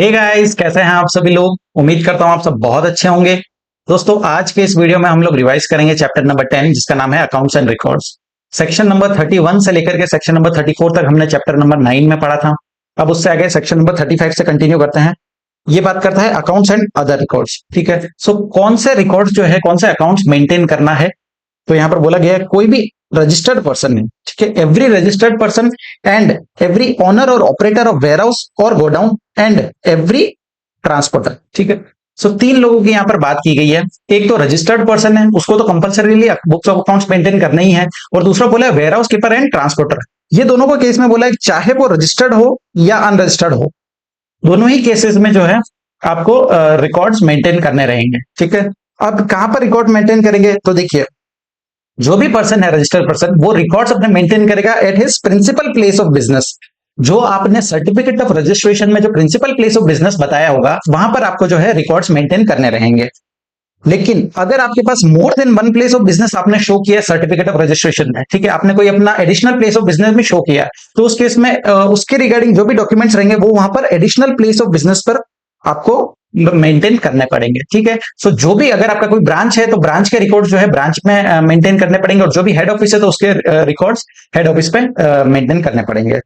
Hey guys, कैसे हैं आप सभी लोग। उम्मीद करता हूं आप सब बहुत अच्छे होंगे। दोस्तों, आज के इस वीडियो में हम लोग रिवाइज करेंगे चैप्टर नंबर 10, जिसका नाम है accounts and records. Section number 31 से लेकर के सेक्शन नंबर 34 तक हमने चैप्टर नंबर 9 में पढ़ा था। अब उससे आगे सेक्शन नंबर 35 से कंटिन्यू करते हैं। ये बात करता है अकाउंट्स एंड अदर रिकॉर्ड्स। ठीक है, सो कौन से रिकॉर्ड्स जो है, कौन से अकाउंट्स मेंटेन करना है। तो यहां पर बोला गया है कोई भी रजिस्टर्ड पर्सन है, ठीक है, every registered person and every owner और ऑपरेटर ऑफ वेयर हाउस और गोडाउन एंड एवरी ट्रांसपोर्टर। ठीक है, सो तीन लोगों की यहां पर बात की गई है। एक तो रजिस्टर्ड पर्सन है, उसको तो compulsorily books of accounts maintain करना ही है। और दूसरा बोला है warehouse keeper and transporter. ये दोनों को केस में बोला है चाहे वो रजिस्टर्ड हो या अनरजिस्टर्ड हो, दोनों ही केसेस में जो है आपको रिकॉर्ड्स मेंटेन करने रहेंगे। ठीक है, अब कहां पर रिकॉर्ड मेंटेन करेंगे, तो देखिए जो भी पर्सन है रजिस्टर्ड पर्सन, वो रिकॉर्ड्स अपने मेंटेन करेगा at his principal place of business. जो आपने सर्टिफिकेट ऑफ रजिस्ट्रेशन में जो प्रिंसिपल प्लेस ऑफ बिजनेस बताया होगा, वहां पर आपको जो है रिकॉर्ड्स मेंटेन करने रहेंगे। लेकिन अगर आपके पास more than one place of business आपने शो किया सर्टिफिकेट ऑफ रजिस्ट्रेशन में, ठीक है, आपने कोई अपना एडिशनल प्लेस ऑफ बिजनेस में शो किया, तो उस केस में उसके रिगार्डिंग जो भी डॉक्यूमेंट्स रहेंगे वो वहां पर एडिशनल प्लेस ऑफ बिजनेस पर आपको मेंटेन करने पड़ेंगे। ठीक है, सो जो भी अगर आपका कोई ब्रांच है तो ब्रांच के रिकॉर्ड जो है ब्रांच में मेंटेन करने पड़ेंगे, और जो भी हेड ऑफिस है तो उसके रिकॉर्ड्स हेड ऑफिस पे मेंटेन करने पड़ेंगे।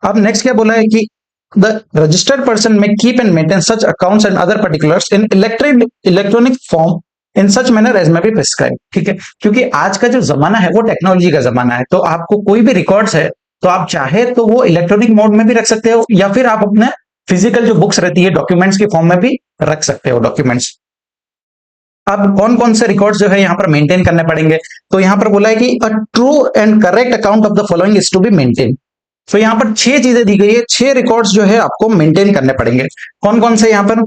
अब नेक्स्ट क्या बोला है कि the registered person may keep and maintain such accounts and other particulars in electronic form in such manner as may be prescribe. ठीक है, क्योंकि आज का जो जमाना है वो टेक्नोलॉजी का जमाना है, तो आपको कोई भी रिकॉर्ड्स है तो आप चाहे तो वो इलेक्ट्रॉनिक मोड में भी रख सकते हो, या फिर आप अपने फिजिकल जो बुक्स रहती है डॉक्यूमेंट्स के फॉर्म में भी रख सकते हो डॉक्यूमेंट्स। अब कौन कौन से रिकॉर्ड्स जो है यहाँ पर मेंटेन करने पड़ेंगे, तो यहाँ पर बोला है कि a true and correct account of the following is to be maintain. तो यहाँ पर 6 चीजें दी गई है, 6 रिकॉर्ड्स जो है आपको मेंटेन करने पड़ेंगे। कौन कौन से यहाँ पर,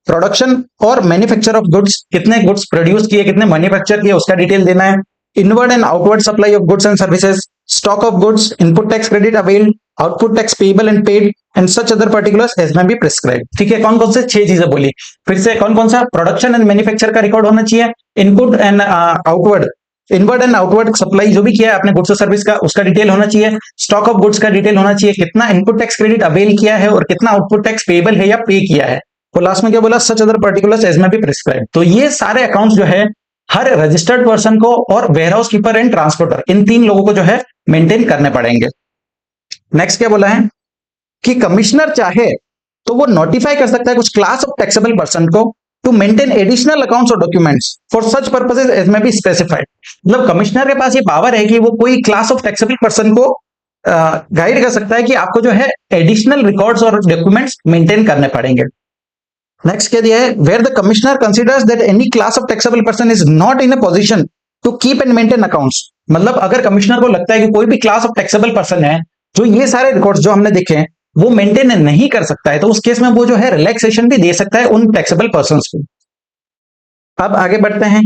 प्रोडक्शन और मैन्युफैक्चर ऑफ गुड्स, कितने गुड्स प्रोड्यूस किए, कितने मैन्युफैक्चर किए, उसका डिटेल देना है। Inward and outward supply of goods and services, stock of goods, input tax credit availed, output tax payable and paid and such other particulars as may be prescribe. ठीक है, कौन कौन से 6 चीजें बोली, फिर से कौन कौन सा, प्रोडक्शन एंड मैन्युफैक्चर का रिकॉर्ड होना चाहिए, input and outward, inward and outward supply जो भी किया है आपने गुड्स और सर्विस का, उसका डिटेल होना चाहिए। स्टॉक ऑफ गुड्स का डिटेल होना चाहिए, कितना इनपुट टैक्स क्रेडिट अवेल किया है और कितना आउटपुट टैक्स पेबल है या पे किया है। और लास्ट में क्या बोला, सच other particulars as may be prescribe. तो ये सारे अकाउंट्स जो है हर रजिस्टर्ड पर्सन को और warehouse keeper and transporter, इन 3 लोगों को जो है मेंटेन करने पड़ेंगे। नेक्स्ट क्या बोला है कि कमिश्नर चाहे तो वो नोटिफाई कर सकता है कुछ क्लास ऑफ टैक्सेबल पर्सन को टू मेंटेन एडिशनल अकाउंट्स और documents for such purposes as may be specified. मतलब कमिश्नर के पास ये पावर है कि वो कोई क्लास ऑफ टैक्सेबल पर्सन को गाइड कर सकता है कि आपको जो है एडिशनल रिकॉर्ड्स और डॉक्यूमेंट्स मेंटेन करने पड़ेंगे। नेक्स्ट क्या दिया है, where the commissioner considers that any class of taxable person is not in a position to keep and maintain accounts. मतलब अगर कमिश्नर को लगता है कि कोई भी क्लास ऑफ टैक्सेबल पर्सन है जो ये सारे रिकॉर्ड्स जो हमने देखे हैं वो मेंटेन नहीं कर सकता है, तो उस केस में वो जो है रिलैक्सेशन भी दे सकता है उन टैक्सेबल पर्संस को। अब आगे बढ़ते हैं।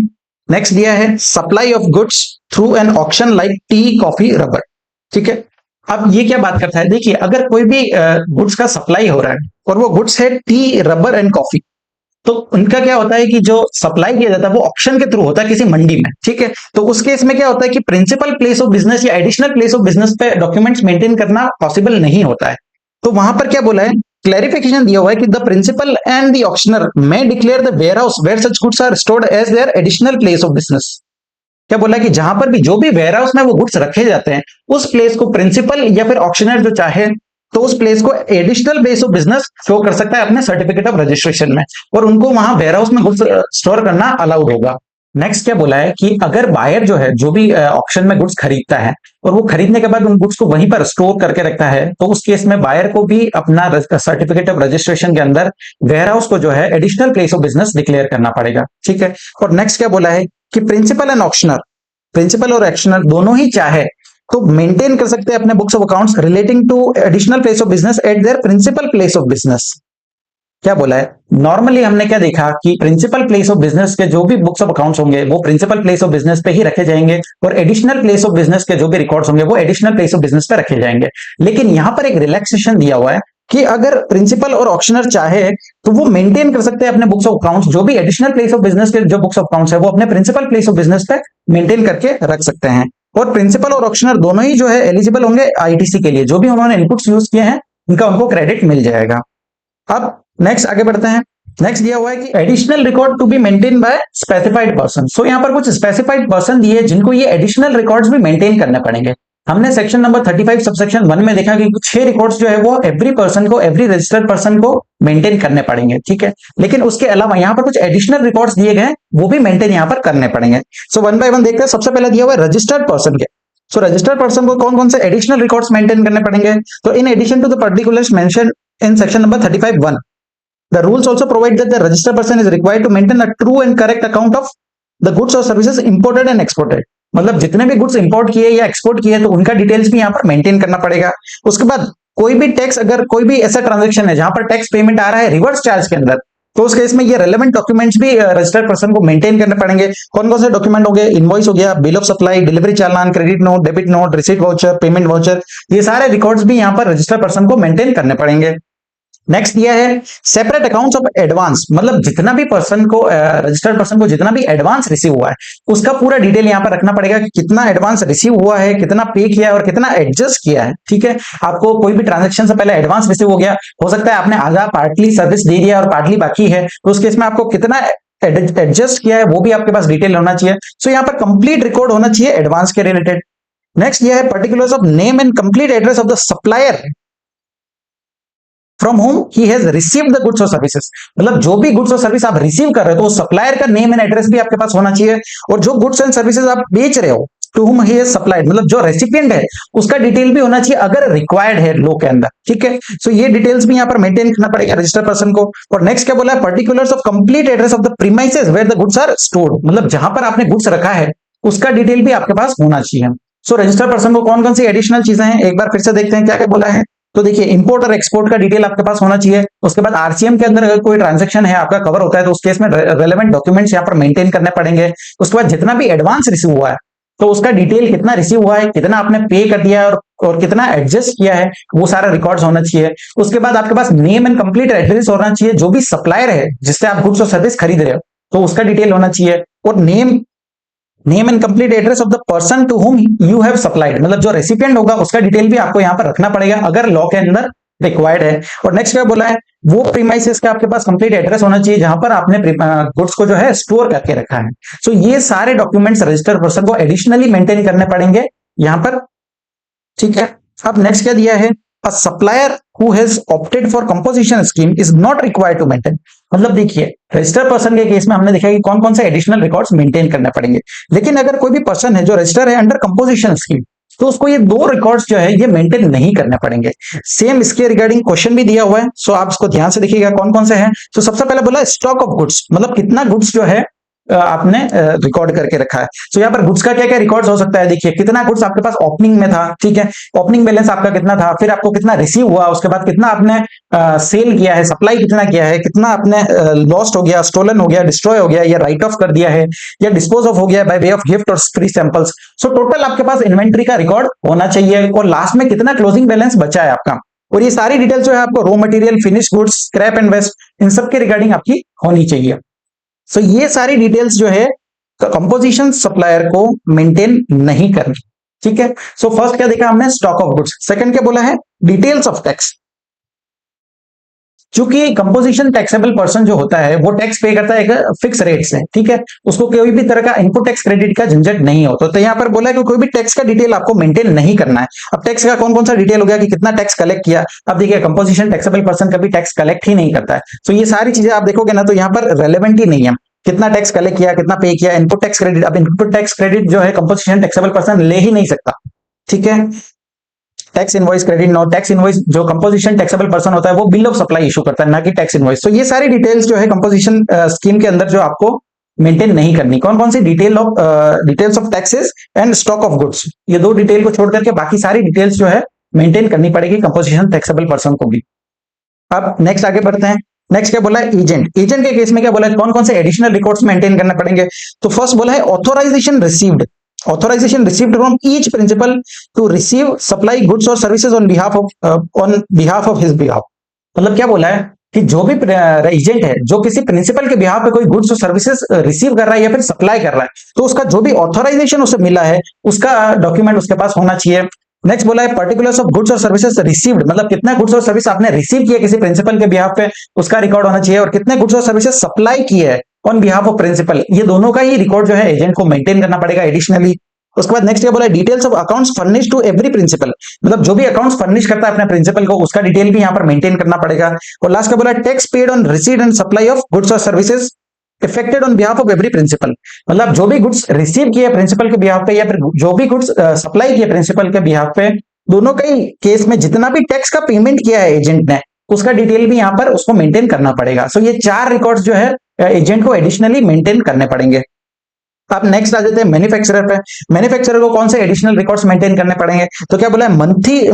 नेक्स्ट दिया है supply of goods through an auction like T, coffee, rubber. ठीक है, अब ये क्या बात करता है, देखिए अगर कोई भी गुड्स का सप्लाई हो रहा है और वो गुड्स है टी, रबर एंड कॉफी, तो उनका क्या होता है कि जो सप्लाई किया जाता है वो ऑक्शन के थ्रू होता है किसी मंडी में। ठीक है, तो उस केस में क्या होता है कि प्रिंसिपल प्लेस ऑफ बिजनेस या एडिशनल प्लेस ऑफ बिजनेस पे डॉक्यूमेंट्स मेंटेन करना पॉसिबल नहीं होता है। तो वहां पर क्या बोला है, क्लैरिफिकेशन दिया हुआ है कि the principal and the auctioneer may declare the warehouse where such goods are stored as their additional place of business. क्या बोला कि जहां पर भी जो भी वेयर हाउस में वो गुड्स रखे जाते हैं उस प्लेस को प्रिंसिपल या फिर ऑक्शनर जो चाहे तो उस प्लेस को additional place of business show कर सकता है अपने सर्टिफिकेट ऑफ रजिस्ट्रेशन में, और उनको वहां वेयर हाउस में गुड्स स्टोर करना अलाउड होगा। नेक्स्ट क्या बोला है कि अगर बायर जो है जो भी ऑक्शन में गुड्स खरीदता है और वो खरीदने के बाद उन गुड्स को वहीं पर स्टोर करके रखता है, तो उस केस में बायर को भी अपना सर्टिफिकेट ऑफ रजिस्ट्रेशन के अंदर वेयर हाउस को जो है additional place of business declare करना पड़ेगा। ठीक है, और नेक्स्ट क्या बोला है कि प्रिंसिपल एंड ऑक्शनर, प्रिंसिपल और ऑक्शनर दोनों ही चाहे तो मेंटेन कर सकते हैं अपने books of accounts relating to additional place of business at their principal place of business. क्या बोला है, नॉर्मली हमने क्या देखा कि प्रिंसिपल प्लेस ऑफ बिजनेस के जो भी बुक्स ऑफ अकाउंट्स होंगे वो प्रिंसिपल प्लेस ऑफ बिजनेस पे ही रखे जाएंगे, और एडिशनल प्लेस ऑफ बिजनेस के जो भी रिकॉर्ड्स होंगे वो एडिशनल प्लेस ऑफ बिजनेस पे रखे जाएंगे। लेकिन यहां पर एक रिलैक्सेशन दिया हुआ है कि अगर प्रिंसिपल और ऑक्शनर चाहे तो वो मेंटेन कर सकते हैं अपने बुक्स ऑफ अकाउंट्स, जो भी एडिशनल प्लेस ऑफ बिजनेस के जो बुक्स ऑफ अकाउंट्स है वो अपने प्रिंसिपल प्लेस ऑफ बिजनेस पे मेंटेन करके रख सकते हैं। और प्रिंसिपल और ऑक्शनर दोनों ही जो है एलिजिबल होंगे आईटीसी के लिए, जो भी उन्होंने इनपुट्स यूज किए हैं उनका उनको क्रेडिट मिल जाएगा। अब नेक्स्ट आगे बढ़ते हैं। नेक्स्ट दिया हुआ है कि additional record to be maintain by specified person. So यहाँ पर कुछ स्पेसिफाइड पर्सन दिए जिनको ये एडिशनल रिकॉर्ड्स भी मेंटेन करने पड़ेंगे। हमने सेक्शन नंबर 35 सबसेक्शन 1 में देखा कि 6 रिकॉर्ड्स जो है वो एवरी पर्सन को, एवरी रजिस्टर्ड पर्सन को मेंटेन करने पड़ेंगे, ठीक है। लेकिन उसके अलावा यहाँ पर कुछ एडिशनल रिकॉर्ड्स दिए गए, वो भी मेंटेन यहाँ पर करने पड़ेंगे। सो वन बाय वन देखते हैं। सबसे पहले दिया हुआ है रजिस्टर्ड पर्सन के। सो रजिस्टर्ड पर्सन को कौन कौन से एडिशनल रिकॉर्ड्स मेंटेन करने पड़ेंगे? तो in addition to the particulars mention in section number 35(1), the rules also provide that the registered person is required to maintain a true and correct account of the goods or services imported and exported। मतलब जितने भी goods import किए या export किए तो उनका details भी यहाँ पर मेंटेन करना पड़ेगा। उसके बाद कोई भी टैक्स, अगर कोई भी ऐसा ट्रांजैक्शन है जहां पर टैक्स पेमेंट आ रहा है रिवर्स चार्ज के अंदर, तो उस केस में ये रेलेवेंट डॉक्यूमेंट्स भी रजिस्टर्ड पर्सन को मेंटेन करने पड़ेंगे। कौन कौन से डॉक्यूमेंट हो गए? इनवॉइस हो गया, bill of supply, delivery challan, credit note, debit note, receipt voucher, payment voucher, ये सारे रिकॉर्ड्स भी यहाँ पर रजिस्टर्ड पर्सन को मेंटेन करने पड़ेंगे। नेक्स्ट दिया है सेपरेट अकाउंट्स ऑफ एडवांस। मतलब जितना भी पर्सन को, रजिस्टर्ड पर्सन को जितना भी एडवांस रिसीव हुआ है उसका पूरा डिटेल यहाँ पर रखना पड़ेगा कि कितना एडवांस रिसीव हुआ है, कितना पे किया है और कितना एडजस्ट किया है, ठीक है। आपको कोई भी ट्रांजेक्शन से पहले एडवांस रिसीव हो गया, हो सकता है आपने आधा पार्टली सर्विस दे दिया और पार्टली बाकी है, तो उस केस में आपको कितना एडजस्ट किया है वो भी आपके पास डिटेल होना चाहिए। सो यहाँ पर कंप्लीट रिकॉर्ड होना चाहिए एडवांस के रिलेटेड। नेक्स्ट यह है particulars of name and complete address of the supplier from home he has received the goods और सर्विसेज। मतलब जो भी गुड्स और सर्विस आप रिसीव कर रहे हो तो सप्लायर का नेम एंड एड्रेस भी आपके पास होना चाहिए, और जो गुड्स एंड सर्विसेज आप बेच रहे हो to whom he has supplied, मतलब जो रेसिपिएंट है उसका डिटेल भी होना चाहिए अगर रिक्वायर्ड है लॉ के अंदर, ठीक है। सो ये डिटेल्स भी यहाँ पर मेंटेन करना पड़ेगा रजिस्टर्ड पर्सन को। और नेक्स्ट क्या बोला है? Particulars of complete address of the premises where the goods are stored. मतलब जहां पर आपने गुड्स रखा है उसका डिटेल भी आपके पास होना चाहिए। सो रजिस्टर्ड पर्सन को कौन कौन सी एडिशनल चीजें हैं एक बार फिर से देखते हैं क्या क्या बोला है। तो देखिए इंपोर्ट और एक्सपोर्ट का डिटेल आपके पास होना चाहिए। उसके बाद आरसीएम के अंदर अगर कोई ट्रांजैक्शन है आपका कवर होता है तो उस केस में रेलेवेंट डॉक्यूमेंट्स यहाँ पर मेंटेन करने पड़ेंगे। उसके बाद जितना भी एडवांस रिसीव हुआ है तो उसका डिटेल, कितना रिसीव हुआ है, कितना आपने पे कर दिया है और कितना एडजस्ट किया है, वो सारा रिकॉर्ड्स होना चाहिए। उसके बाद आपके पास नेम एंड कंप्लीट एड्रेस होना चाहिए। जो भी सप्लायर है जिससे आप गुड्स और सर्विस खरीद रहे हो तो उसका डिटेल होना चाहिए। और name and complete address of the person to whom you have supplied, मतलब जो रेसिपिएंट होगा उसका डिटेल भी आपको यहाँ पर रखना पड़ेगा अगर लॉ के अंदर रिक्वायर्ड है। और नेक्स्ट क्या बोला है? वो प्रीमाइसेस का आपके पास कंप्लीट एड्रेस होना चाहिए जहां पर आपने गुड्स को जो है स्टोर करके रखा है। सो ये सारे डॉक्यूमेंट्स रजिस्टर्ड पर्सन को एडिशनली मेंटेन करने पड़ेंगे यहाँ पर, ठीक है। अब नेक्स्ट क्या दिया है? A supplier who has opted for composition scheme is not required to maintain। मतलब देखिए रजिस्टर्ड पर्सन के केस में हमने देखा कि कौन कौन से एडिशनल रिकॉर्ड्स मेंटेन करने पड़ेंगे, लेकिन अगर कोई भी पर्सन है जो रजिस्टर है अंडर कंपोजिशन स्कीम तो उसको ये दो रिकॉर्ड्स जो है ये मेंटेन नहीं करने पड़ेंगे। सेम इसके रिगार्डिंग क्वेश्चन भी दिया हुआ है, सो आप इसको ध्यान से देखिएगा कौन कौन से हैं। तो सबसे पहले बोला स्टॉक ऑफ गुड्स, मतलब कितना गुड्स जो है आपने रिकॉर्ड करके रखा है। तो यहाँ पर गुड्स का क्या क्या रिकॉर्ड्स हो सकता है? देखिए कितना गुड्स आपके पास ओपनिंग में था, ठीक है, ओपनिंग बैलेंस आपका कितना था, फिर आपको कितना रिसीव हुआ, उसके बाद कितना आपने सेल किया है, सप्लाई कितना किया है, कितना आपने लॉस्ट हो गया, स्टोलन हो गया, डिस्ट्रॉय हो गया, या राइट ऑफ कर दिया है, या डिस्पोज ऑफ हो गया बाय वे ऑफ गिफ्ट और फ्री सैंपल्स। सो टोटल आपके पास इन्वेंट्री का रिकॉर्ड होना चाहिए, और लास्ट में कितना क्लोजिंग बैलेंस बचा है आपका। और ये सारी डिटेल्स जो है आपको raw material, finish goods, scrap and waste, इन सब के रिगार्डिंग आपकी होनी चाहिए। सो ये सारी डिटेल्स जो है कंपोजिशन सप्लायर को मेंटेन नहीं करनी, ठीक है। सो फर्स्ट क्या देखा हमने? Stock of goods. सेकंड क्या बोला है? Details of tax. चूंकि कंपोजिशन टैक्सेबल पर्सन जो होता है वो टैक्स पे करता है एक फिक्स रेट से, ठीक है, उसको कोई भी तरह का इनपुट टैक्स क्रेडिट का झंझट नहीं होता। तो यहाँ पर बोला है कि कोई भी टैक्स का डिटेल आपको मेंटेन नहीं करना है। अब टैक्स का कौन कौन सा डिटेल हो गया कि कितना टैक्स कलेक्ट किया। अब देखिए कंपोजिशन टैक्सेबल पर्सन कभी टैक्स कलेक्ट ही नहीं करता है, तो ये सारी चीजें आप देखोगे ना तो यहाँ पर रेलेवेंट ही नहीं है। कितना टैक्स कलेक्ट किया, कितना पे किया, इनपुट टैक्स क्रेडिट। अब इनपुट टैक्स क्रेडिट जो है कंपोजिशन टैक्सेबल पर्सन ले ही नहीं सकता, ठीक है। Tax invoice, credit note. Tax invoice जो कंपोजिशन टैक्सेबल पर्सन होता है वो बिल ऑफ सप्लाई इशू करता है, ना कि टैक्स इनवॉइस। तो ये सारी डिटेल्स जो है कंपोजिशन स्कीम के अंदर जो आपको मेंटेन नहीं करनी। कौन कौन सी? Details of taxes and stock of goods. ये दो डिटेल को छोड़ करके बाकी सारी डिटेल्स जो है मेंटेन करनी पड़ेगी कंपोजिशन टैक्सेबल पर्सन को भी। अब नेक्स्ट आगे बढ़ते हैं। नेक्स्ट क्या बोला है? एजेंट। एजेंट के केस में क्या बोला है? कौन कौन से एडिशनल रिकॉर्ड्स मेंटेन करने पड़ेंगे। तो फर्स्ट बोला है authorisation received. Authorization received from each principal to receive supply goods or services on behalf of his behalf। मतलब क्या बोला है कि जो भी एजेंट है जो किसी प्रिंसिपल के बिहाफ पे कोई गुड्स और सर्विसेज रिसीव कर रहा है या फिर सप्लाई कर रहा है तो उसका जो भी ऑथराइजेशन उसे मिला है उसका डॉक्यूमेंट उसके पास होना चाहिए। नेक्स्ट बोला है पर्टिकुलर्स ऑफ गुड्स और सर्विसेज रिसीव्ड, मतलब कितना गुड्स और सर्विस आपने रिसीव किया किसी प्रिंसिपल के बिहाफ पे, उसका रिकॉर्ड होना चाहिए, और कितने गुड्स और सर्विसेज सप्लाई किए है ऑन बिहाफ ऑफ प्रिंसिपल, ये दोनों का ही रिकॉर्ड जो है एजेंट को मेंटेन करना पड़ेगा एडिशनली। उसके बाद नेक्स्ट ये बोला details of accounts furnish to every principal, मतलब जो भी अकाउंट्स फर्निश करता है अपने प्रिंसिपल को उसका डिटेल भी यहाँ पर मेंटेन करना पड़ेगा। और लास्ट का बोला tax paid on receipt and supply of goods और services effected on behalf of every principal, मतलब जो भी गुड्स रिसीव किए प्रिंसिपल के बिहाफ पे या फिर जो भी गुड्स सप्लाई किए प्रिंसिपल के बिहाफ पे, दोनों का ही केस में जितना भी टैक्स का पेमेंट किया है एजेंट ने उसका डिटेल भी यहाँ पर उसको मेंटेन करना पड़ेगा। सो ये 4 रिकॉर्ड्स जो है एजेंट को एडिशनली मेंटेन करने पड़ेंगे। अब नेक्स्ट आ जाते हैं मैन्युफैक्चरर पे। मैन्युफैक्चरर को कौन से एडिशनल रिकॉर्ड्स मेंटेन करने पड़ेंगे, तो क्या बोला है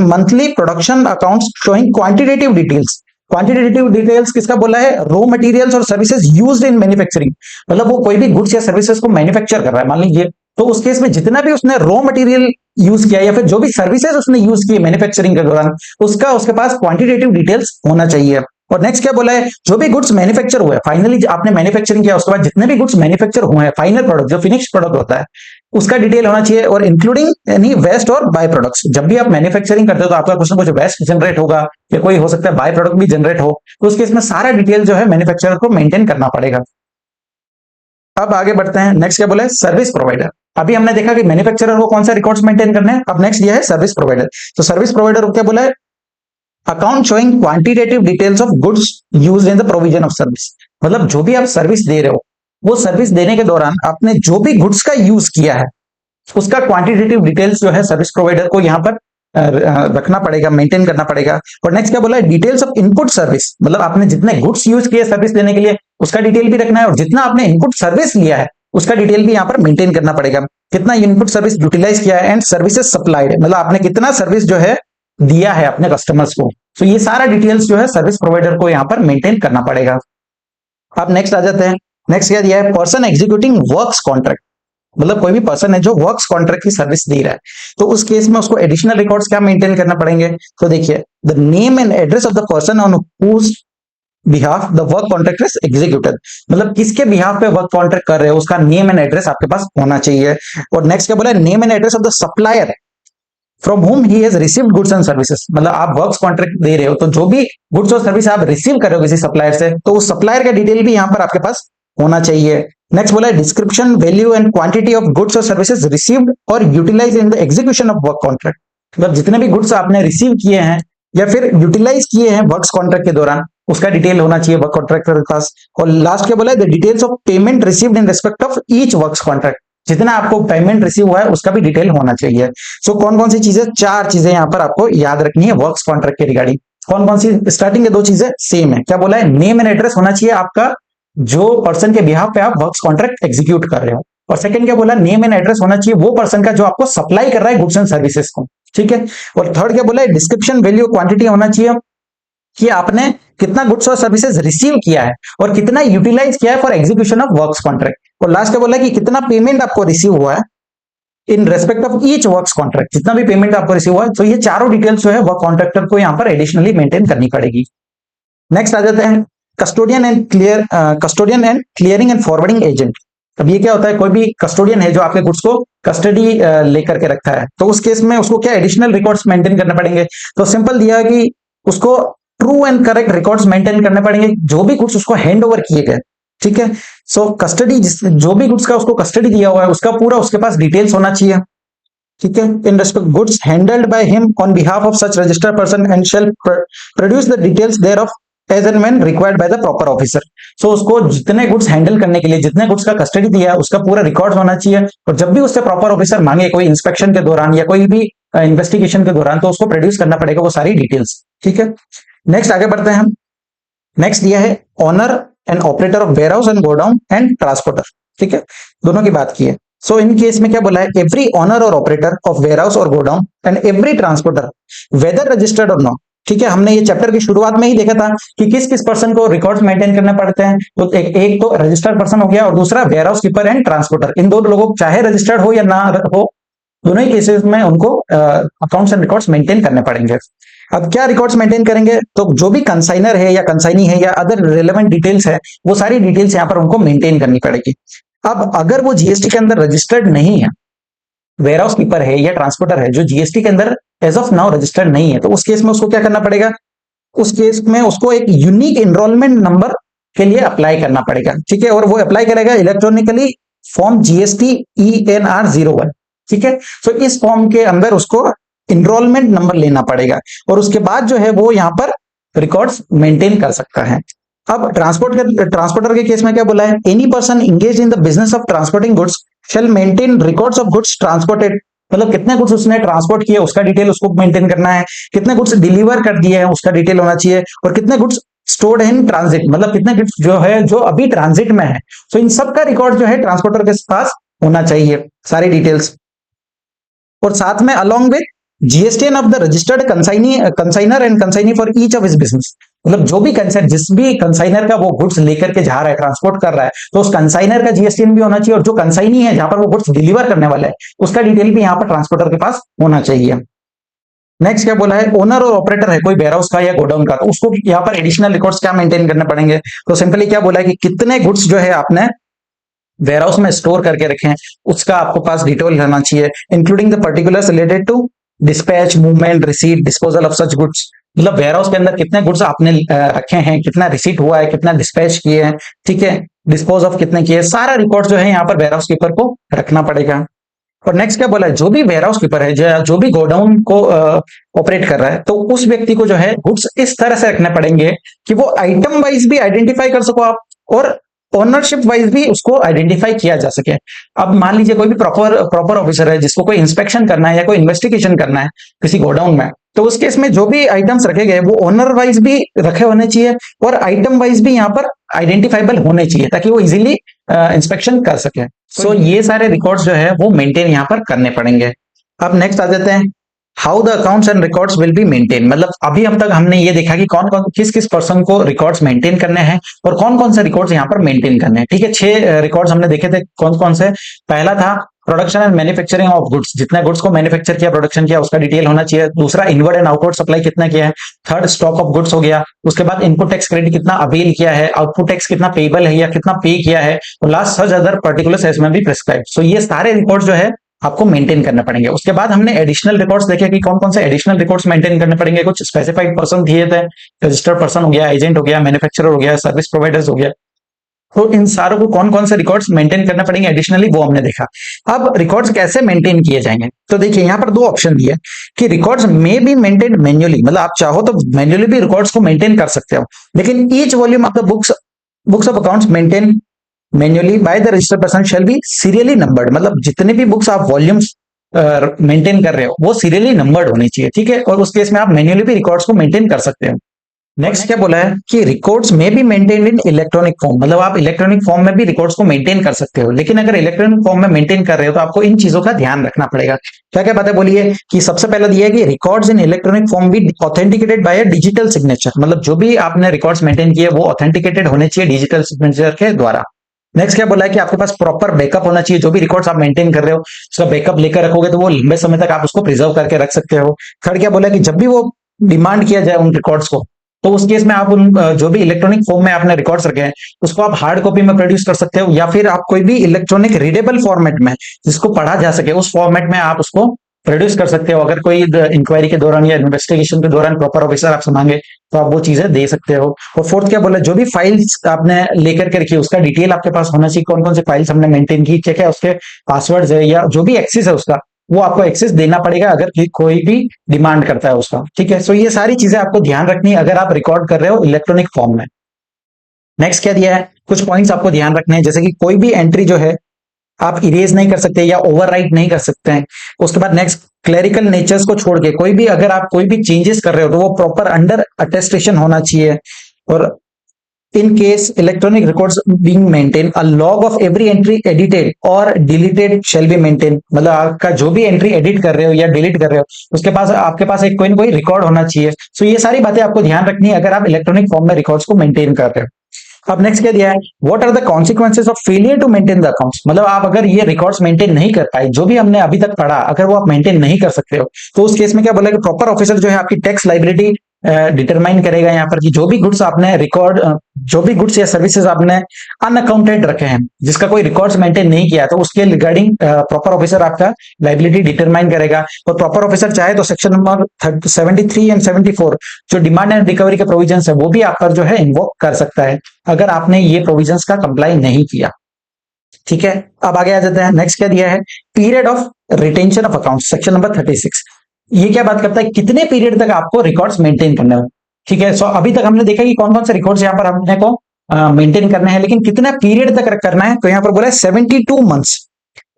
monthly production accounts showing quantitative details. Quantitative details किसका बोला है, रॉ मटेरियल्स और सर्विसेज यूज्ड इन मैन्युफैक्चरिंग, मतलब वो कोई भी गुड्स या सर्विसेज को मैन्युफैक्चर कर रहा है मान लीजिए, तो उस केस में जितना भी उसने रॉ मटेरियल यूज किया या फिर जो भी सर्विसेज उसने यूज की मैन्युफैक्चरिंग के दौरान उसका उसके पास क्वांटिटेटिव डिटेल्स होना चाहिए। और नेक्स्ट क्या बोला है, जो भी गुड्स मैन्युफैक्चर हुए फाइनली आपने मैन्युफैक्चरिंग किया उसके बाद जितने भी गुड्स मैन्युफैक्चर हुए हैं फाइनल प्रोडक्ट जो फिनिश प्रोडक्ट होता है उसका डिटेल होना चाहिए, और इंक्लूडिंग एनी वेस्ट और बाय प्रोडक्ट्स। जब भी आप मैन्युफैक्चरिंग करते हो तो आपका कुछ ना कुछ वेस्ट जनरेट होगा या कोई हो सकता है बाय प्रोडक्ट भी जनरेट हो, तो उस केस में सारा डिटेल जो है मैन्युफैक्चरर को मेंटेन करना पड़ेगा। अब आगे बढ़ते हैं, नेक्स्ट क्या बोला है सर्विस प्रोवाइडर। अभी हमने देखा कि मैन्युफैक्चरर को कौन सा रिकॉर्ड्स मेंटेन करने हैं, अब नेक्स्ट ये है सर्विस प्रोवाइडर। तो सर्विस प्रोवाइडर को क्या बोला है, account showing quantitative details of goods used in the provision of service, मतलब जो भी आप सर्विस दे रहे हो वो सर्विस देने के दौरान आपने जो भी गुड्स का यूज किया है उसका क्वांटिटेटिव डिटेल्स जो है सर्विस प्रोवाइडर को यहाँ पर रखना पड़ेगा, मेंटेन करना पड़ेगा। और नेक्स्ट क्या बोला है डिटेल्स ऑफ इनपुट सर्विस, मतलब आपने जितने गुड्स यूज किए सर्विस देने के लिए उसका डिटेल भी रखना है, और जितना आपने इनपुट सर्विस लिया है उसका डिटेल भी यहाँ पर मेंटेन करना पड़ेगा, कितना इनपुट सर्विस यूटिलाइज किया है, एंड सर्विसेज सप्लाइड, मतलब आपने कितना सर्विस जो है दिया है अपने कस्टमर्स को। तो ये सारा डिटेल्स जो है सर्विस प्रोवाइडर को यहाँ पर मेंटेन करना पड़ेगा। अब नेक्स्ट आ जाते हैं, नेक्स्ट क्या दिया है पर्सन एग्जीक्यूटिंग वर्क्स कॉन्ट्रैक्ट, मतलब कोई भी पर्सन है जो वर्क्स कॉन्ट्रैक्ट की सर्विस दे रहा है, तो उस केस में उसको एडिशनल रिकॉर्ड्स क्या मेंटेन करना पड़ेंगे, तो देखिए the name and address of the person on whose behalf the work contract is executed, मतलब किसके बिहाफ पे वर्क कॉन्ट्रैक्ट कर रहे हो उसका नेम एंड एड्रेस आपके पास होना चाहिए। और नेक्स्ट क्या बोला है name and address of the supplier from home he has received goods and services, मतलब आप वर्क्स कॉन्ट्रैक्ट दे रहे हो तो जो भी गुड्स और सर्विस आप रिसीव कर रहे हो किसी सप्लायर से तो उस सप्लायर का डिटेल भी यहाँ पर आपके पास होना चाहिए। नेक्स्ट बोला है description value and quantity of goods और सर्विसेज रिसीव्ड और utilise in the execution of work contract, मतलब जितने भी गुड्स आपने रिसीव किए हैं या फिर यूटिलाइज किए हैं वर्क्स कॉन्ट्रैक्ट के दौरान उसका डिटेल होना चाहिए वर्क कॉन्ट्रैक्टर के पास। और लास्ट क्या बोला है the details of payment received in respect of each works contract, जितना आपको पेमेंट रिसीव हुआ है उसका भी डिटेल होना चाहिए। सो कौन कौन सी चीजें, 4 चीजें यहाँ पर आपको याद रखनी है वर्क्स कॉन्ट्रैक्ट के रिगार्डिंग। कौन कौन सी, स्टार्टिंग के 2 चीजें सेम है, क्या बोला है नेम एंड एड्रेस होना चाहिए आपका जो पर्सन के बिहाफ पे आप वर्क्स कॉन्ट्रैक्ट एग्जीक्यूट कर रहे हो, और सेकंड क्या बोला नेम एंड एड्रेस होना चाहिए वो पर्सन का जो आपको सप्लाई कर रहा है गुड्स एंड सर्विसेज को, ठीक है। और थर्ड क्या बोला है डिस्क्रिप्शन वैल्यू क्वांटिटी होना चाहिए कि आपने कितना गुड्स और सर्विसेज रिसीव किया है और कितना यूटिलाइज किया है for execution of works contract. और लास्ट क्या बोला है कि कितना पेमेंट आपको रिसीव हुआ है in respect of each works contract, जितना भी पेमेंट आपको रिसीव हुआ है। तो ये चारों डिटेल्स जो है वर्क कॉन्ट्रैक्टर को यहाँ पर एडिशनली मेंटेन करनी पड़ेगी। नेक्स्ट आ जाते हैं custodian and clearing and forwarding agent. अब ये क्या होता है, कोई भी कस्टोडियन है जो आपके गुड्स को कस्टडी लेकर के रखता है, तो उस केस में उसको क्या एडिशनल रिकॉर्ड्स मेंटेन करने पड़ेंगे। तो सिंपल दिया है कि उसको true and correct records maintain करने पड़ेंगे जो भी गुड्स उसको हैंड ओवर किए गए, ठीक है। सो कस्टडी जो भी गुड्स का उसको कस्टडी दिया हुआ है उसका पूरा उसके पास डिटेल्स होना चाहिए, ठीक है। In respect goods handled by him on behalf of such registered person and shall produce the details thereof as and when required by the proper officer. So उसको जितने गुड्स हैंडल करने के लिए जितने गुड्स का custody दिया है उसका पूरा रिकॉर्ड होना चाहिए, और जब भी उससे प्रॉपर ऑफिसर मांगे कोई इंस्पेक्शन के दौरान या कोई भी इन्वेस्टिगेशन के दौरान तो उसको प्रोड्यूस करना पड़ेगा वो सारी डिटेल्स, ठीक है। नेक्स्ट आगे बढ़ते हैं हम, नेक्स्ट दिया है owner and operator of warehouse and godown and transporter, ठीक है, दोनों की बात की है। सो इन केस में क्या बोला है एवरी ओनर और ऑपरेटर ऑफ वेयर हाउस और godown and every transporter whether registered और नॉट, ठीक है। हमने ये चैप्टर की शुरुआत में ही देखा था कि किस किस पर्सन को रिकॉर्ड्स मेंटेन करने पड़ते हैं, तो एक तो रजिस्टर्ड पर्सन हो गया और दूसरा warehouse keeper and transporter. इन दोनों लोगों चाहे रजिस्टर्ड हो या ना हो दोनों ही केसेस में उनको अकाउंट्स एंड रिकॉर्ड्स मेंटेन करने पड़ेंगे। अब क्या रिकॉर्ड्स मेंटेन करेंगे, तो जो भी कंसाइनर है या कंसाइनी है या अदर रिलेवेंट डिटेल्स है वो सारी डिटेल्स यहाँ पर उनको मेंटेन करनी पड़ेगी। अब अगर वो जीएसटी के अंदर रजिस्टर्ड नहीं है, वेयर हाउस कीपर है या ट्रांसपोर्टर है जो जीएसटी के अंदर एज ऑफ नाउ रजिस्टर्ड नहीं है, तो उस केस में उसको क्या करना पड़ेगा, उस केस में उसको एक यूनिक एनरोलमेंट नंबर के लिए अप्लाई करना पड़ेगा, ठीक है। और वो अप्लाई करेगा इलेक्ट्रॉनिकली फॉर्म जीएसटी ENR01, ठीक है। सो इस फॉर्म के अंदर उसको एनरोलमेंट नंबर लेना पड़ेगा और उसके बाद जो है वो यहाँ पर रिकॉर्ड्स मेंटेन कर सकता है। अब ट्रांसपोर्टर के केस में क्या बोला है, any person engage in the business of transporting goods shall maintain records of goods transported, मतलब कितने गुड्स उसने ट्रांसपोर्ट किए उसका डिटेल उसको मेंटेन करना है, कितने गुड्स डिलीवर कर दिए हैं उसका डिटेल होना चाहिए, और कितने गुड्स स्टोर्ड इन ट्रांजिट, मतलब कितने गुड्स जो है जो अभी ट्रांजिट में है। सो इन सब का रिकॉर्ड जो है ट्रांसपोर्टर के पास होना चाहिए, सारी डिटेल्स। और साथ में along with GSTN of the registered consignor and consignee for each of his business, मतलब जो भी कंसाइन जिस भी कंसाइनर का वो गुड्स लेकर के जा रहा है, ट्रांसपोर्ट कर रहा है, तो उस कंसाइनर का GSTN भी होना चाहिए, और जो कंसाइनी है जहां पर वो गुड्स डिलीवर करने वाला है उसका डिटेल भी यहाँ पर ट्रांसपोर्टर के पास होना चाहिए। नेक्स्ट क्या बोला है, ओनर और ऑपरेटर है कोई वेयरहाउस का या गोडाउन का, तो उसको यहाँ पर एडिशनल रिकॉर्ड्स क्या मेंटेन करने पड़ेंगे, तो सिंपली क्या बोला है कि कितने गुड्स जो है आपने वेयरहाउस में स्टोर करके रखे हैं उसका आपको पास डिटेल रहना चाहिए, including the particulars related to dispatch, movement, receipt, disposal of such goods, मतलब वेयरहाउस के अंदर कितने गुड्स आपने रखे हैं, कितना रिसीट हुआ है, कितना डिस्पैच किए हैं, ठीक है, डिस्पोज ऑफ कितने किए, सारा रिकॉर्ड जो है यहाँ पर वेयरहाउस कीपर को रखना पड़ेगा। और नेक्स्ट क्या बोला है, जो भी वेयरहाउस कीपर है जो भी गोडाउन को ऑपरेट कर रहा है, तो उस व्यक्ति को जो है गुड्स इस तरह से रखने पड़ेंगे कि वो आइटम वाइज भी आइडेंटिफाई कर सको आप, और ओनरशिप वाइज भी उसको आइडेंटिफाई किया जा सके। अब मान लीजिए कोई भी प्रॉपर ऑफिसर है जिसको कोई इंस्पेक्शन करना है या कोई इन्वेस्टिगेशन करना है किसी गोडाउन में, तो उस केस में जो भी आइटम्स रखे गए वो ओनर वाइज भी रखे होने चाहिए और आइटम वाइज भी यहाँ पर आइडेंटिफाइबल होने चाहिए ताकि वो इजीली इंस्पेक्शन कर सके। सो ये सारे रिकॉर्ड्स जो है वो मेंटेन यहाँ पर करने पड़ेंगे। अब नेक्स्ट आ जाते हैं, how the accounts and records will be maintain, मतलब अभी अब तक हमने ये देखा कि कौन कौन किस किस पर्सन को रिकॉर्ड्स मेंटेन करने हैं और कौन कौन से रिकॉर्ड्स यहाँ पर मेंटेन करने हैं, ठीक है। 6 रिकॉर्ड्स हमने देखे थे, कौन कौन से, पहला था production and manufacturing of goods, जितने गुड्स को मैन्युफैक्चर किया, प्रोडक्शन किया, उसका डिटेल होना चाहिए। दूसरा इनवर्ड एंड आउटवर्ड सप्लाई कितना किया है। थर्ड स्टॉक ऑफ गुड्स हो गया। उसके बाद इनपुट टैक्स क्रेडिट कितना अवेल किया है, आउटपुट टैक्स कितना पेबल है या कितना पे किया है, और last such other particulars as may be prescribe. सो ये सारे रिकॉर्ड जो है आपको मेंटेन करने पड़ेंगे। उसके बाद हमने एडिशनल रिकॉर्ड्स देखे कि कौन कौन से एडिशनल रिकॉर्ड्स मेंटेन करने पड़ेंगे। कुछ स्पेसिफाइड पर्सन दिए थे, रजिस्टर्ड पर्सन हो गया, एजेंट हो गया, मैन्युफैक्चरर हो गया, सर्विस प्रोवाइडर्स हो गया। तो इन सारों को कौन कौन से रिकॉर्ड्स मेंटेन करने पड़ेंगे एडिशनली, वो हमने देखा। अब रिकॉर्ड्स कैसे मेंटेन किए जाएंगे, तो देखिए यहाँ पर 2 ऑप्शन दिए कि रिकॉर्ड्स में बी मेंटेन मैन्युअली, मतलब आप चाहो तो मैन्युअली भी रिकॉर्ड्स को मेंटेन कर सकते हो, लेकिन each volume of the books of accounts maintain manually by the registered person shall be serially numbered, मतलब जितने भी बुक्स आप वॉल्यूम्स मेंटेन कर रहे हो वो सीरियली नंबर्ड होनी चाहिए, ठीक है। और उस केस में आप मैन्युअली भी रिकॉर्ड्स को मेंटेन कर सकते हो। नेक्स्ट क्या बोला है कि रिकॉर्ड्स में भी मेंटेन इन इलेक्ट्रॉनिक फॉर्म, मतलब आप इलेक्ट्रॉनिक फॉर्म में भी रिकॉर्ड्स को मेंटेन कर सकते हो, लेकिन अगर इलेक्ट्रॉनिक फॉर्म में मेंटेन कर रहे हो तो आपको इन चीजों का ध्यान रखना पड़ेगा। क्या क्या बातें बोलिए कि सबसे पहला दिया है कि records in electronic form be authenticated by a digital signature, मतलब जो भी आपने रिकॉर्ड्स मेंटेन किए वो ऑथेंटिकेटेड होने चाहिए डिजिटल सिग्नेचर के द्वारा। नेक्स्ट क्या बोला है कि आपके पास प्रॉपर बैकअप होना चाहिए, जो भी रिकॉर्ड्स आप मेंटेन कर रहे हो उसका बैकअप लेकर रखोगे तो वो लंबे समय तक आप उसको प्रिजर्व करके रख सकते हो। थर्ड क्या बोला है कि जब भी वो डिमांड किया जाए उन रिकॉर्ड्स को, तो उस केस में आप उन जो भी इलेक्ट्रॉनिक फॉर्म में आपने रिकॉर्ड्स रखे हैं उसको आप हार्ड कॉपी में प्रोड्यूस कर सकते हो, या फिर आप कोई भी इलेक्ट्रॉनिक रीडेबल फॉर्मेट में जिसको पढ़ा जा सके उस फॉर्मेट में आप उसको प्रोड्यूस कर सकते हो। अगर कोई इंक्वायरी के दौरान या इन्वेस्टिगेशन के दौरान प्रॉपर ऑफिसर आपसे मांगे तो आप वो चीजें दे सकते हो। और फोर्थ क्या बोला, जो भी फाइल्स आपने लेकर के रखी उसका डिटेल आपके पास होना चाहिए, कौन कौन से फाइल्स हमने मेंटेन की, क्या क्या उसके पासवर्ड्स है या जो भी एक्सेस है उसका वो आपको एक्सेस देना पड़ेगा अगर कोई भी डिमांड करता है उसका, ठीक है। सो ये सारी चीजें आपको ध्यान रखनी है अगर आप रिकॉर्ड कर रहे हो इलेक्ट्रॉनिक फॉर्म में। नेक्स्ट क्या दिया है, कुछ पॉइंट्स आपको ध्यान रखने हैं, जैसे कि कोई भी एंट्री जो है आप इरेज नहीं कर सकते या ओवरराइट नहीं कर सकते हैं। उसके बाद नेक्स्ट क्लरिकल नेचर्स को छोड़ के कोई भी अगर आप कोई भी चेंजेस कर रहे हो तो वो प्रॉपर अंडर अटेस्टेशन होना चाहिए। और in case electronic records being maintain a log of every entry edited और डिलीटेड शेल बी मेंटेन, मतलब आपका जो भी एंट्री एडिट कर रहे हो या डिलीट कर रहे हो उसके पास आपके पास एक कोई ना कोई रिकॉर्ड होना चाहिए। सो ये सारी बातें आपको ध्यान रखनी है अगर आप इलेक्ट्रॉनिक फॉर्म में रिकॉर्ड्स को मेंटेन कर रहे हो। अब नेक्स्ट क्या दिया है, what are the consequences of failure to maintain the accounts, मतलब आप अगर ये रिकॉर्ड्स मेंटेन नहीं कर पाए जो भी हमने अभी तक पढ़ा, अगर वो आप मेंटेन नहीं कर सकते हो तो उस केस में क्या बोला कि प्रॉपर ऑफिसर जो है आपकी टैक्स लाइबिलिटी डिटरमाइन करेगा यहाँ पर कि जो भी गुड्स आपने रिकॉर्ड, जो भी गुड्स या सर्विसेज आपने अनअकाउंटेड रखे हैं, जिसका कोई रिकॉर्ड्स मेंटेन नहीं किया, तो उसके रिगार्डिंग प्रॉपर ऑफिसर आपका लाइबिलिटी डिटरमाइन करेगा। और प्रॉपर ऑफिसर चाहे तो सेक्शन नंबर 73 एंड 74 जो डिमांड एंड रिकवरी के प्रोविजंस है वो भी आप पर जो है इन्वोक कर सकता है अगर आपने ये प्रोविजंस का कंप्लाई नहीं किया। ठीक है, अब आगे आ जाते हैं। नेक्स्ट क्या दिया है, period of retention of account, section number 36। ये क्या बात करता है, कितने पीरियड तक आपको रिकॉर्ड्स मेंटेन करने हैं। ठीक है, सो अभी तक हमने देखा कि कौन कौन से रिकॉर्ड्स यहाँ पर हमने को मेंटेन करने हैं, लेकिन कितना पीरियड तक करना है, तो यहाँ पर बोला है 72 मंथ्स,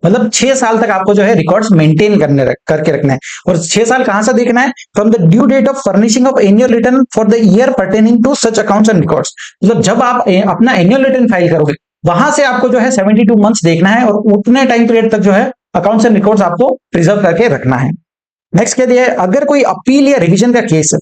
मतलब 6 साल तक आपको जो है रिकॉर्ड्स मेंटेन करके रखना है। और 6 साल कहां से देखना है, from the due date of furnishing of annual return for the year pertaining to such accounts and records, मतलब जब आप अपना एनुअल रिटर्न फाइल करोगे वहां से आपको जो है 72 मंथ्स देखना है और उतने टाइम पीरियड तक जो है अकाउंट्स एंड रिकॉर्ड्स आपको प्रिजर्व करके रखना है। नेक्स्ट क्या दिया है, अगर कोई अपील या रिवीजन का केस है,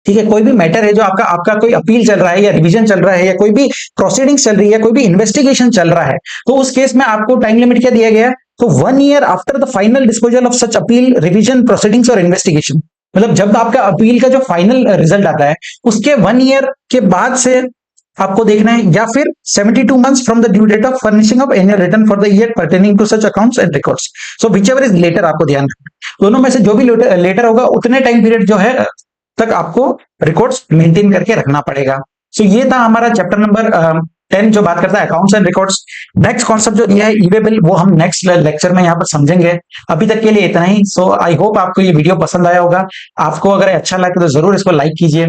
ठीक है, कोई भी मैटर है जो आपका आपका कोई अपील चल रहा है या रिवीजन चल रहा है या कोई भी प्रोसीडिंग्स चल रही है, कोई भी इन्वेस्टिगेशन चल रहा है, तो उस केस में आपको टाइम लिमिट क्या दिया गया है, तो 1 year after the final disposal of such appeal, revision, proceedings और इन्वेस्टिगेशन, मतलब जब आपका अपील का जो फाइनल रिजल्ट आता है उसके 1 ईयर के बाद से आपको देखना है, या फिर 72 months from the due date of furnishing of annual return for the year pertaining to such accounts and records. So whichever is later, आपको ध्यान रखना दोनों में से जो भी लेटर होगा उतने टाइम पीरियड जो है तक आपको रिकॉर्ड्स मेंटेन करके रखना पड़ेगा। सो ये था हमारा चैप्टर नंबर 10 जो बात करता है accounts and records. Next concept जो दिया है ई वे बिल, वो हम नेक्स्ट लेक्चर में यहाँ पर समझेंगे। अभी तक के लिए इतना ही। सो आई होप आपको ये वीडियो पसंद आया होगा। आपको अगर अच्छा लगे तो जरूर इसको लाइक कीजिए।